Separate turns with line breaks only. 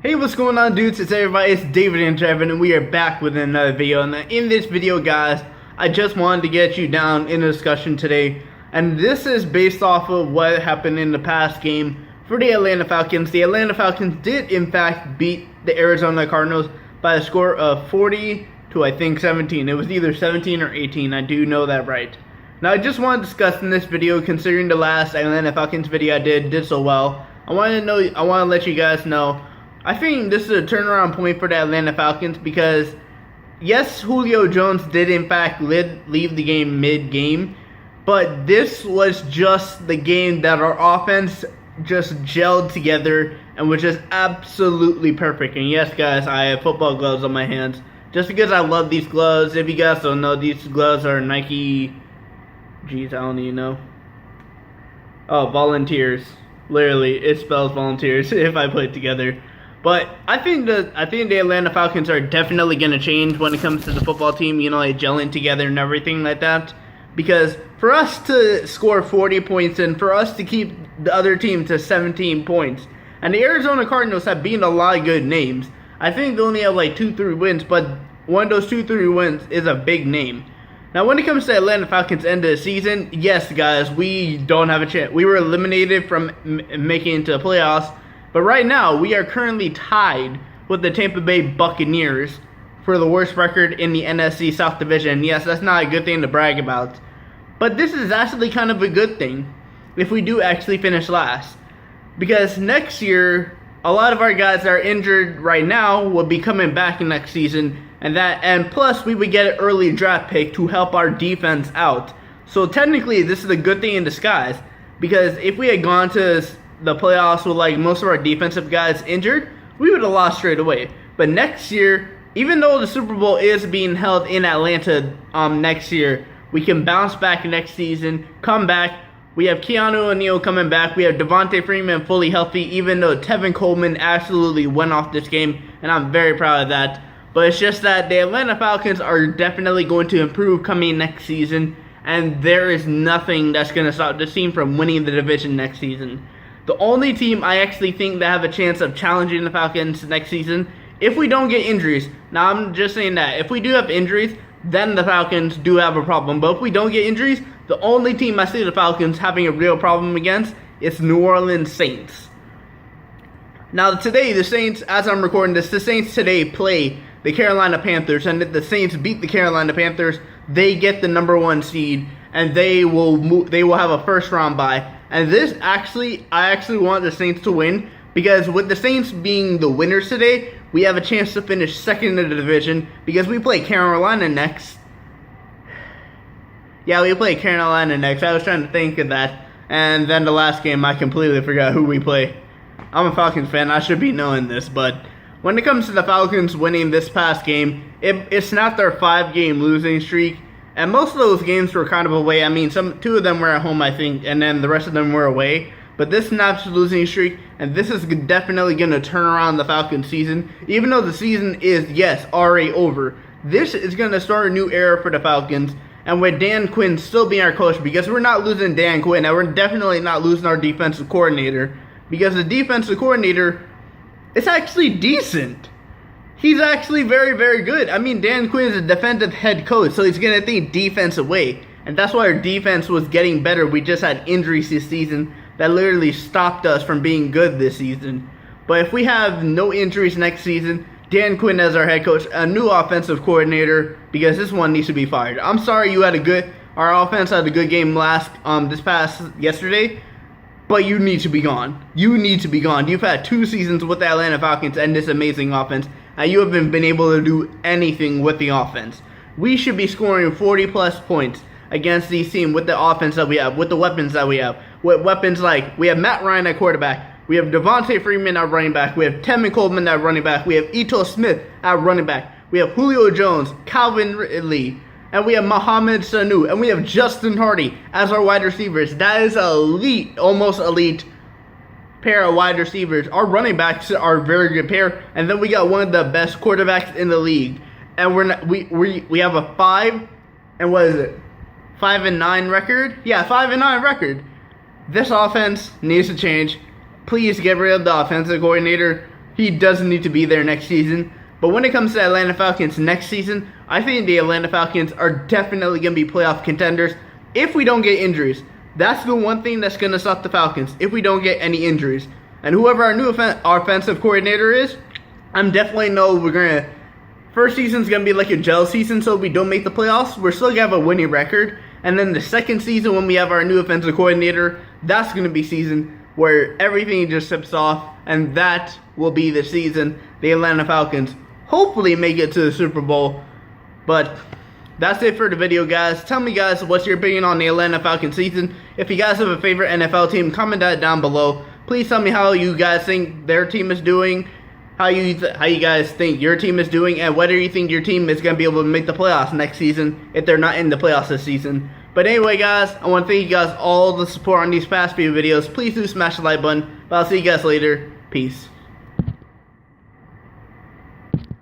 Hey, what's going on, dudes? It's everybody. It's David and Trevin, and we are back with another video. And in this video, guys, I just wanted to get you down in a discussion today, and this is based off of what happened in the past game for the Atlanta Falcons. The Atlanta Falcons did, in fact, beat the Arizona Cardinals by a score of 40 to, I think, 17. It was either 17 or 18. I do know that right. Now, I just want to discuss in this video, considering the last Atlanta Falcons video I did so well. I want to let you guys know. I think this is a turnaround point for the Atlanta Falcons because, yes, Julio Jones did in fact leave the game mid-game, but this was just the game that our offense just gelled together and was just absolutely perfect. And yes, guys, I have football gloves on my hands just because I love these gloves. If you guys don't know, these gloves are Nike, jeez, I don't even know. Oh, Volunteers. Literally, it spells Volunteers if I put it together. But I think the Atlanta Falcons are definitely going to change when it comes to the football team, you know, like gelling together and everything like that. Because for us to score 40 points and for us to keep the other team to 17 points, and the Arizona Cardinals have beaten a lot of good names. I think they only have like 2-3 wins, but one of those 2-3 wins is a big name. Now, when it comes to Atlanta Falcons end of the season, yes, guys, we don't have a chance. We were eliminated from making it to the playoffs. But right now, we are currently tied with the Tampa Bay Buccaneers for the worst record in the NFC South Division. Yes, that's not a good thing to brag about. But this is actually kind of a good thing if we do actually finish last. Because next year, a lot of our guys that are injured right now will be coming back next season. And plus, we would get an early draft pick to help our defense out. So technically, this is a good thing in disguise. Because if we had gone to the playoffs with like most of our defensive guys injured, we would have lost straight away. But next year, even though the Super Bowl is being held in Atlanta next year, we can bounce back next season, come back. We have Keanu O'Neal coming back. We have Devontae Freeman fully healthy, even though Tevin Coleman absolutely went off this game, and I'm very proud of that. But it's just that the Atlanta Falcons are definitely going to improve coming next season, and there is nothing that's going to stop this team from winning the division next season. The only team I actually think that have a chance of challenging the Falcons next season, if we don't get injuries. Now, I'm just saying that. If we do have injuries, then the Falcons do have a problem. But if we don't get injuries, the only team I see the Falcons having a real problem against is New Orleans Saints. Now, today, the Saints, as I'm recording this, the Saints today play the Carolina Panthers. And if the Saints beat the Carolina Panthers, they get the #1 seed. And they will have a first-round bye. And I actually want the Saints to win because with the Saints being the winners today, we have a chance to finish second in the division because we play Carolina next. Yeah, we play Carolina next. I was trying to think of that. And then the last game, I completely forgot who we play. I'm a Falcons fan. I should be knowing this. But when it comes to the Falcons winning this past game, it snapped their 5-game losing streak. And most of those games were kind of away. I mean, two of them were at home, I think, and then the rest of them were away. But this snaps the losing streak, and this is definitely going to turn around the Falcons season. Even though the season is, yes, already over, this is going to start a new era for the Falcons. And with Dan Quinn still being our coach, because we're not losing Dan Quinn, and we're definitely not losing our defensive coordinator, because the defensive coordinator is actually decent. He's actually very, very good. I mean, Dan Quinn is a defensive head coach, so he's going to think defensive way. And that's why our defense was getting better. We just had injuries this season that literally stopped us from being good this season. But if we have no injuries next season, Dan Quinn as our head coach, a new offensive coordinator, because this one needs to be fired. I'm sorry our offense had a good game this past yesterday, but you need to be gone. You need to be gone. You've had 2 seasons with the Atlanta Falcons and this amazing offense, and you haven't been able to do anything with the offense. We should be scoring 40-plus points against these teams with the offense that we have, with the weapons that we have. With weapons like, we have Matt Ryan at quarterback, we have Devontae Freeman at running back, we have Tevin Coleman at running back, we have Ito Smith at running back, we have Julio Jones, Calvin Ridley, and we have Mohamed Sanu, and we have Justin Hardy as our wide receivers. That is elite, almost elite pair of wide receivers. Our running backs are a very good pair, and then we got one of the best quarterbacks in the league. And we have a 5-9 record. Yeah, 5-9 record. This offense needs to change. Please get rid of the offensive coordinator. he doesn't need to be there next season. But when it comes to Atlanta Falcons next season, I think the Atlanta Falcons are definitely going to be playoff contenders if we don't get injuries. That's the one thing that's going to stop the Falcons, if we don't get any injuries. And whoever our new offensive coordinator is, I'm definitely know we're going to... First season's going to be like a gel season, so if we don't make the playoffs, we're still going to have a winning record. And then the second season, when we have our new offensive coordinator, that's going to be season where everything just tips off. And that will be the season the Atlanta Falcons hopefully make it to the Super Bowl. But that's it for the video, guys. Tell me, guys, what's your opinion on the Atlanta Falcons season. If you guys have a favorite NFL team, comment that down below. Please tell me how you guys think their team is doing, how you guys think your team is doing, and whether you think your team is going to be able to make the playoffs next season if they're not in the playoffs this season. But anyway, guys, I want to thank you guys all the support on these past few videos. Please do smash the like button. But I'll see you guys later. Peace.